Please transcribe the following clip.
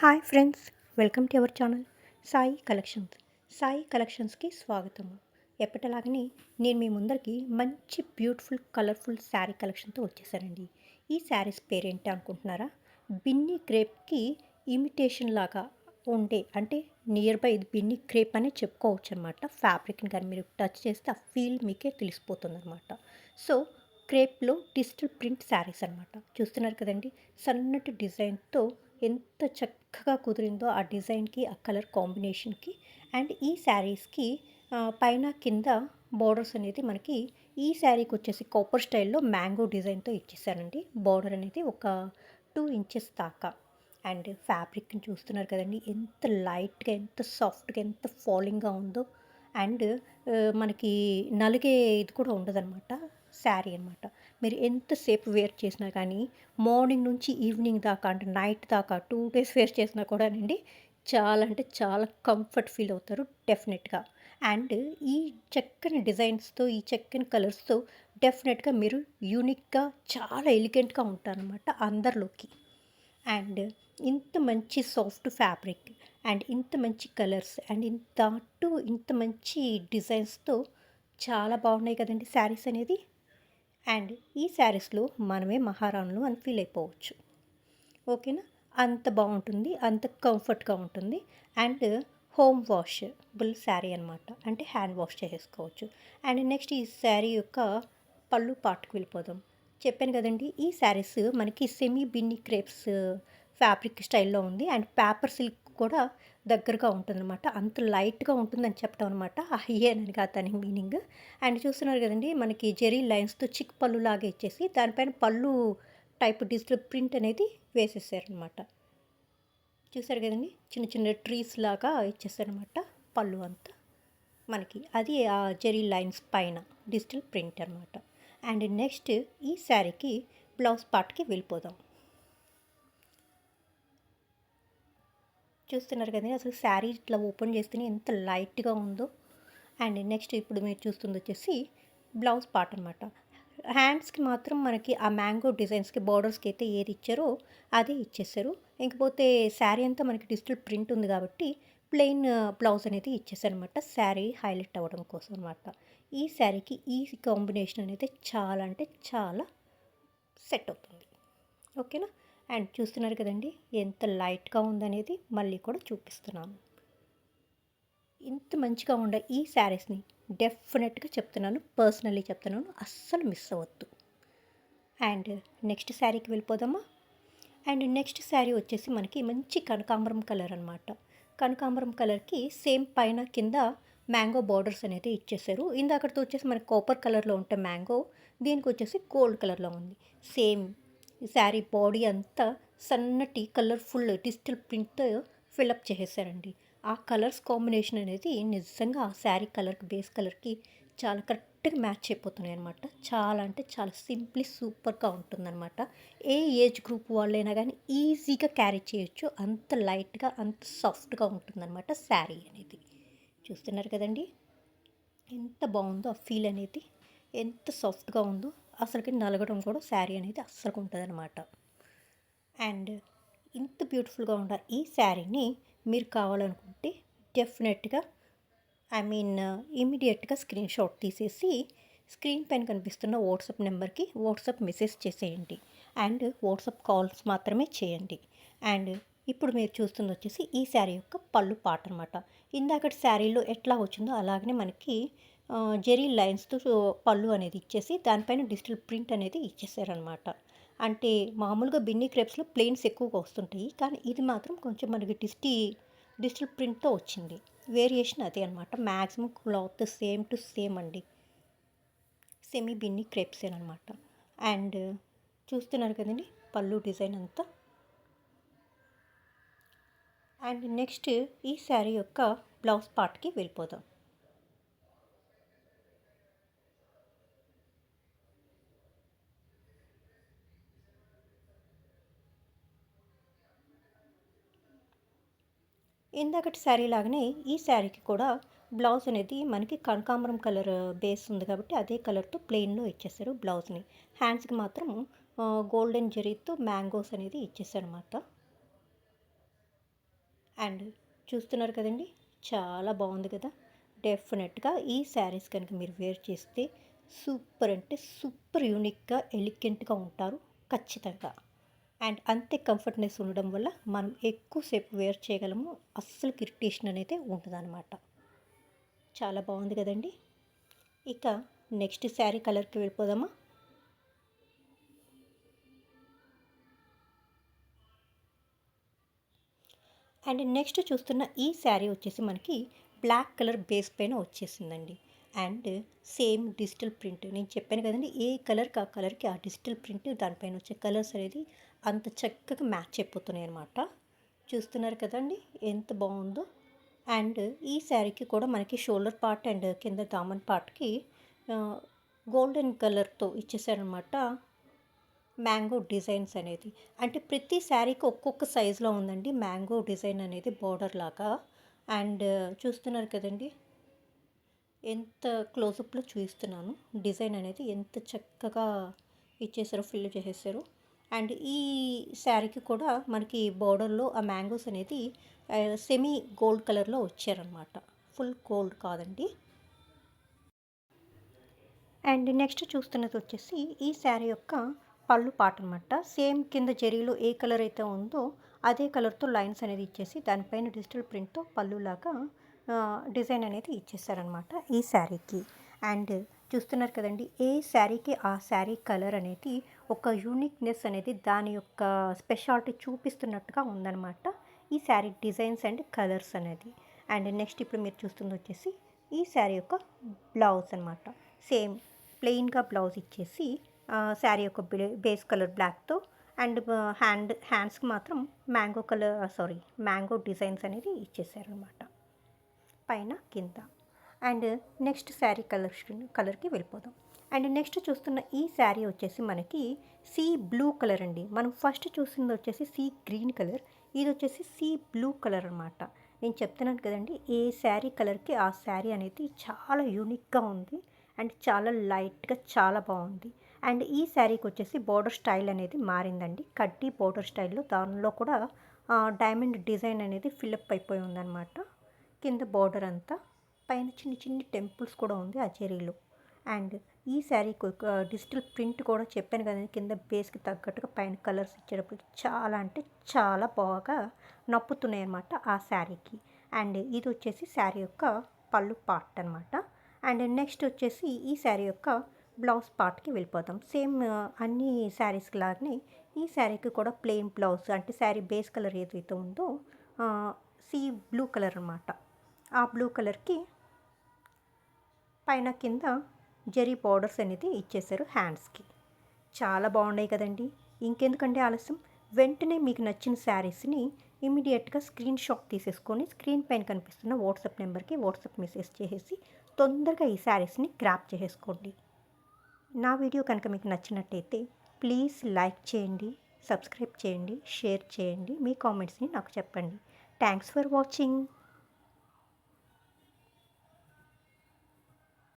Hi friends, welcome to our channel Sai collections. Sai కలెక్షన్స్కి స్వాగతము. ఎప్పటిలాగనే నేను మీ ముందరికి మంచి బ్యూటిఫుల్ కలర్ఫుల్ శారీ కలెక్షన్తో వచ్చేసానండి. ఈ శారీస్ పేరేంటి అనుకుంటున్నారా? బిన్నీ క్రేప్కి ఇమిటేషన్ లాగా ఉండే, అంటే నియర్ బై ఇది బిన్నీ క్రేప్ అనే చెప్పుకోవచ్చు అనమాట. ఫ్యాబ్రిక్ని కానీ మీరు టచ్ చేస్తే ఆ ఫీల్ మీకే తెలిసిపోతుంది అనమాట. సో క్రేప్లో డిజిటల్ ప్రింట్ శారీస్ అనమాట. చూస్తున్నారు కదండి, సన్నటి డిజైన్తో ఎంత చక్కగా కుదిరిందో ఆ డిజైన్కి, ఆ కలర్ కాంబినేషన్కి. అండ్ ఈ శారీస్కి పైన కింద బోర్డర్స్ అనేది మనకి ఈ శారీకి వచ్చేసి కాపర్ స్టైల్లో మ్యాంగో డిజైన్తో ఇచ్చేసారండి. బోర్డర్ అనేది ఒక 2 ఇంచెస్ దాకా. అండ్ ఫ్యాబ్రిక్ని చూస్తున్నారు కదండి, ఎంత లైట్గా, ఎంత సాఫ్ట్గా, ఎంత ఫాలింగ్గా ఉందో. అండ్ మనకి నలిగే ఇది కూడా ఉండదన్నమాట. శారీ అనమాట. మీరు ఎంతసేపు వేర్ చేసినా కానీ, మార్నింగ్ నుంచి ఈవినింగ్ దాకా, అంటే నైట్ దాకా 2 డేస్ వేర్ చేసినా కూడానండి, చాలా అంటే చాలా కంఫర్ట్ ఫీల్ అవుతారు డెఫినెట్గా. అండ్ ఈ చక్కని డిజైన్స్తో, ఈ చక్కని కలర్స్తో డెఫినెట్గా మీరు యూనిక్గా, చాలా ఎలిగెంట్గా ఉంటారనమాట అందరిలోకి. అండ్ ఇంత మంచి సాఫ్ట్ ఫ్యాబ్రిక్, అండ్ ఇంత మంచి కలర్స్, అండ్ ఇంత మంచి డిజైన్స్తో చాలా బాగున్నాయి కదండి శారీస్ అనేది. అండ్ ఈ శారీస్లో మనమే మహారాణులు అని ఫీల్ అయిపోవచ్చు. ఓకేనా? అంత బాగుంటుంది, అంత కంఫర్ట్గా ఉంటుంది. అండ్ హోమ్ వాషబుల్ శారీ అనమాట, అంటే హ్యాండ్ వాష్ చేసేసుకోవచ్చు. అండ్ నెక్స్ట్ ఈ శారీ యొక్క పళ్ళు పాటుకు వెళ్ళిపోదాం. చెప్పాను కదండి, ఈ శారీస్ మనకి సెమీ బిన్ని క్రేప్స్ ఫ్యాబ్రిక్ స్టైల్లో ఉంది. అండ్ పేపర్ సిల్క్ కూడా దగ్గరగా ఉంటుందన్నమాట. అంత లైట్గా ఉంటుందని చెప్పడం అనమాట. అయ్యేనని కాదు దాని మీనింగ్. అండ్ చూస్తున్నారు కదండి, మనకి జెరీ లైన్స్తో చిక్ పళ్ళు లాగా ఇచ్చేసి దానిపైన పళ్ళు టైప్ డిజిటల్ ప్రింట్ అనేది వేసేసారనమాట. చూసారు కదండి, చిన్న చిన్న ట్రీస్ లాగా ఇచ్చేసారనమాట పళ్ళు అంతా మనకి. అది ఆ జెరీ లైన్స్ పైన డిజిటల్ ప్రింట్ అనమాట. అండ్ నెక్స్ట్ ఈ శారీకి బ్లౌజ్ పార్ట్కి వెళ్ళిపోదాం. చూస్తున్నారు కదండి, అసలు శారీ ఇట్లా ఓపెన్ చేస్తేనే ఎంత లైట్గా ఉందో. అండ్ నెక్స్ట్ ఇప్పుడు మీరు చూస్తుంది వచ్చేసి బ్లౌజ్ పార్ట్ అనమాట. హ్యాండ్స్కి మాత్రం మనకి ఆ మ్యాంగో డిజైన్స్కి బార్డర్స్కి అయితే ఏది ఇచ్చారో అదే ఇచ్చేసారు. ఇంకపోతే శారీ అంతా మనకి డిజిటల్ ప్రింట్ ఉంది కాబట్టి ప్లెయిన్ బ్లౌజ్ అనేది ఇచ్చేసారనమాట, శారీ హైలైట్ అవ్వడం కోసం అనమాట. ఈ శారీకి ఈ కాంబినేషన్ అనేది చాలా అంటే చాలా సెట్ అవుతుంది. ఓకేనా? అండ్ చూస్తున్నారు కదండి, ఎంత లైట్గా ఉందనేది మళ్ళీ కూడా చూపిస్తున్నాను. ఇంత మంచిగా ఉండే ఈ శారీస్ని డెఫినెట్గా చెప్తున్నాను, పర్సనల్లీ చెప్తున్నాను, అస్సలు మిస్ అవ్వద్దు. అండ్ నెక్స్ట్ శారీకి వెళ్ళిపోదామా? అండ్ నెక్స్ట్ శారీ వచ్చేసి మనకి మంచి కనకాంబరం కలర్ అనమాట. కనకాంబరం కలర్కి సేమ్ పైన కింద మ్యాంగో బార్డర్స్ అనేది ఇచ్చేసారు. ఇందాకటితో వచ్చేసి మనకి కాపర్ కలర్లో ఉంటే మ్యాంగో, దీనికి వచ్చేసి గోల్డ్ కలర్లో ఉంది. సేమ్ శారీ బాడీ అంతా సన్నటి కలర్ఫుల్ డిజిటల్ ప్రింట్తో ఫిలప్ చేసేసారండి. ఆ కలర్స్ కాంబినేషన్ అనేది నిజంగా ఆ శారీ కలర్కి, బేస్ కలర్కి చాలా కరెక్ట్గా మ్యాచ్ అయిపోతున్నాయి అనమాట. చాలా అంటే చాలా సింప్లీ సూపర్గా ఉంటుందన్నమాట. ఏ ఏజ్ గ్రూప్ వాళ్ళైనా కానీ ఈజీగా క్యారీ చేయొచ్చు. అంత లైట్గా, అంత సాఫ్ట్గా ఉంటుందన్నమాట శారీ అనేది. చూస్తున్నారు కదండి, ఎంత బాగుందో ఆ ఫీల్ అనేది, ఎంత సాఫ్ట్గా ఉందో. అసలుకి నలగడం కూడా శారీ అనేది అస్సలు ఉంటుందన్నమాట. అండ్ ఇంత బ్యూటిఫుల్గా ఉన్న ఈ శారీని మీరు కావాలనుకుంటే డెఫినెట్గా ఇమీడియట్గా స్క్రీన్ షాట్ తీసేసి స్క్రీన్ పైన కనిపిస్తున్న వాట్సాప్ నెంబర్కి వాట్సాప్ మెసేజ్ చేసేయండి. అండ్ వాట్సాప్ కాల్స్ మాత్రమే చేయండి. అండ్ ఇప్పుడు మీరు చూస్తుంది వచ్చేసి ఈ శారీ యొక్క పళ్ళు పాట అనమాట. ఇందాకటి శారీలో ఎట్లా వచ్చిందో అలాగనే మనకి జెరీ లైన్స్తో పళ్ళు అనేది ఇచ్చేసి దానిపైన డిజిటల్ ప్రింట్ అనేది ఇచ్చేసారనమాట. అంటే మామూలుగా బిన్నీ క్రేప్స్లో ప్లెయిన్స్ ఎక్కువగా వస్తుంటాయి, కానీ ఇది మాత్రం కొంచెం మనకి డిజిటల్ ప్రింట్తో వచ్చింది. వేరియేషన్ అదే అనమాట. Maximum cloth same to same అండి, సెమీ బిన్నీ క్రేప్సేనమాట. అండ్ చూస్తున్నారు కదండి పళ్ళు డిజైన్ అంతా. అండ్ నెక్స్ట్ ఈ శారీ యొక్క బ్లౌజ్ పార్ట్కి వెళ్ళిపోదాం. ఇందాకటి శారీ లాగానే ఈ శారీకి కూడా బ్లౌజ్ అనేది మనకి కనకాంబరం కలర్ బేస్ ఉంది కాబట్టి అదే కలర్తో ప్లెయిన్లో ఇచ్చేసారు బ్లౌజ్ని. హ్యాండ్స్కి మాత్రం గోల్డెన్ జరీతో మ్యాంగోస్ అనేది ఇచ్చేసారనమాట. అండ్ చూస్తున్నారు కదండి, చాలా బాగుంది కదా. డెఫినెట్గా ఈ శారీస్ కనుక మీరు వేర్ చేస్తే సూపర్ అంటే సూపర్ యూనిక్గా ఎలిగెంట్గా ఉంటారు ఖచ్చితంగా. అండ్ అంతే కంఫర్ట్నెస్ ఉండడం వల్ల మనం ఎక్కువసేపు వేర్ చేయగలము, అస్సలు ఇరిటేషన్ అనేది ఉండదన్నమాట. చాలా బాగుంది కదండి. ఇక నెక్స్ట్ శారీ కలర్కి వెళ్ళిపోదామా. అండ్ నెక్స్ట్ చూస్తున్న ఈ శారీ వచ్చేసి మనకి బ్లాక్ కలర్ బేస్ పైన వచ్చేసిందండి. అండ్ సేమ్ డిజిటల్ ప్రింట్, నేను చెప్పాను కదండి, ఏ కలర్కి ఆ కలర్కి ఆ డిజిటల్ ప్రింట్ దానిపైన వచ్చే కలర్స్ అనేది అంత చక్కగా మ్యాచ్ అయిపోతున్నాయి అనమాట. చూస్తున్నారు కదండి ఎంత బాగుందో. అండ్ ఈ శారీకి కూడా మనకి షోల్డర్ పార్ట్ అండ్ కింద దామన్ పార్ట్కి గోల్డెన్ కలర్తో ఇచ్చేసారనమాట మ్యాంగో డిజైన్స్ అనేది. అంటే ప్రతి శారీకి ఒక్కొక్క సైజులో ఉందండి మ్యాంగో డిజైన్ అనేది బోర్డర్ లాగా. అండ్ చూస్తున్నారు కదండి ఎంత క్లోజప్లో చూపిస్తున్నాను, డిజైన్ అనేది ఎంత చక్కగా ఇచ్చేసారో, ఫిల్ చేసేసారు. అండ్ ఈ శారీకి కూడా మనకి బోర్డర్లో ఆ మ్యాంగోస్ అనేది సెమీ గోల్డ్ కలర్లో వచ్చారనమాట, ఫుల్ గోల్డ్ కాదండి. అండ్ నెక్స్ట్ చూస్తున్నది వచ్చేసి ఈ శారీ యొక్క పళ్ళు పాట అనమాట. సేమ్ కింద జరీలో ఏ కలర్ అయితే ఉందో అదే కలర్తో లైన్స్ అనేది ఇచ్చేసి దానిపైన డిజిటల్ ప్రింట్తో పళ్ళులాగా డిజైన్ అనేది ఇచ్చేసారనమాట ఈ శారీకి. అండ్ చూస్తున్నారు కదండి, ఏ శారీకి ఆ శారీ కలర్ అనేది ఒక యూనిక్నెస్ అనేది దాని యొక్క స్పెషాలిటీ చూపిస్తున్నట్టుగా ఉందన్నమాట ఈ శారీ డిజైన్స్ అండ్ కలర్స్ అనేది. అండ్ నెక్స్ట్ ఇప్పుడు మీరు చూస్తుంది వచ్చేసి ఈ శారీ యొక్క బ్లౌజ్ అనమాట. సేమ్ ప్లెయిన్గా బ్లౌజ్ ఇచ్చేసి శారీ యొక్క బేస్ కలర్ బ్లాక్తో అండ్ హ్యాండ్స్కి మాత్రం మ్యాంగో డిజైన్స్ అనేది ఇచ్చేసారనమాట పైన కింద. అండ్ నెక్స్ట్ శారీ కలర్కి వెళ్ళిపోదాం. అండ్ నెక్స్ట్ చూస్తున్న ఈ శారీ వచ్చేసి మనకి సీ బ్లూ కలర్ అండి. మనం ఫస్ట్ చూసింది వచ్చేసి సీ గ్రీన్ కలర్, ఇది వచ్చేసి సీ బ్లూ కలర్ అనమాట. నేను చెప్తున్నాను కదండి, ఏ శారీ కలర్కి ఆ శారీ అనేది చాలా యూనిక్గా ఉంది అండ్ చాలా లైట్గా చాలా బాగుంది. అండ్ ఈ శారీకి వచ్చేసి బోర్డర్ స్టైల్ అనేది మారిందండి, కడ్డీ బోర్డర్ స్టైల్లో దానిలో కూడా డైమండ్ డిజైన్ అనేది ఫిల్అప్ అయిపోయి ఉందన్నమాట. కింద బోర్డర్ అంతా పైన చిన్ని చిన్ని టెంపుల్స్ కూడా ఉంది ఆ జెరీలో. అండ్ ఈ శారీకి ఒక డిజిటల్ ప్రింట్ కూడా చెప్పాను కదండి, కింద బేస్కి తగ్గట్టుగా పైన కలర్స్ ఇచ్చేటప్పుడు చాలా అంటే చాలా బాగా నప్పుతున్నాయి అన్నమాట ఆ శారీకి. అండ్ ఇది వచ్చేసి శారీ యొక్క పళ్ళు పార్ట్ అనమాట. అండ్ నెక్స్ట్ వచ్చేసి ఈ శారీ యొక్క బ్లౌజ్ పార్ట్కి వెళ్ళిపోతాం. సేమ్ అన్ని శారీస్ లాగానే ఈ శారీకి కూడా ప్లెయిన్ బ్లౌజ్, అంటే శారీ బేస్ కలర్ ఏదైతే ఉందో సీ బ్లూ కలర్ అనమాట, ఆ బ్లూ కలర్కి పైన కింద జరీ బార్డర్స్ అనేది ఇచ్చేసారు హ్యాండ్స్కి. చాలా బాగున్నాయి కదండి. ఇంకెందుకంటే ఆలస్యం, వెంటనే మీకు నచ్చిన శారీస్ని ఇమీడియట్గా స్క్రీన్ షాట్ తీసేసుకొని స్క్రీన్ పైన కనిపిస్తున్న వాట్సాప్ నెంబర్కి వాట్సాప్ మెసేజ్ చేసేసి తొందరగా ఈ శారీస్ని గ్రాప్ చేసేసుకోండి. నా వీడియో కనుక మీకు నచ్చినట్టయితే ప్లీజ్ లైక్ చేయండి, సబ్స్క్రైబ్ చేయండి, షేర్ చేయండి, మీ కామెంట్స్ని నాకు చెప్పండి. Thanks for watching.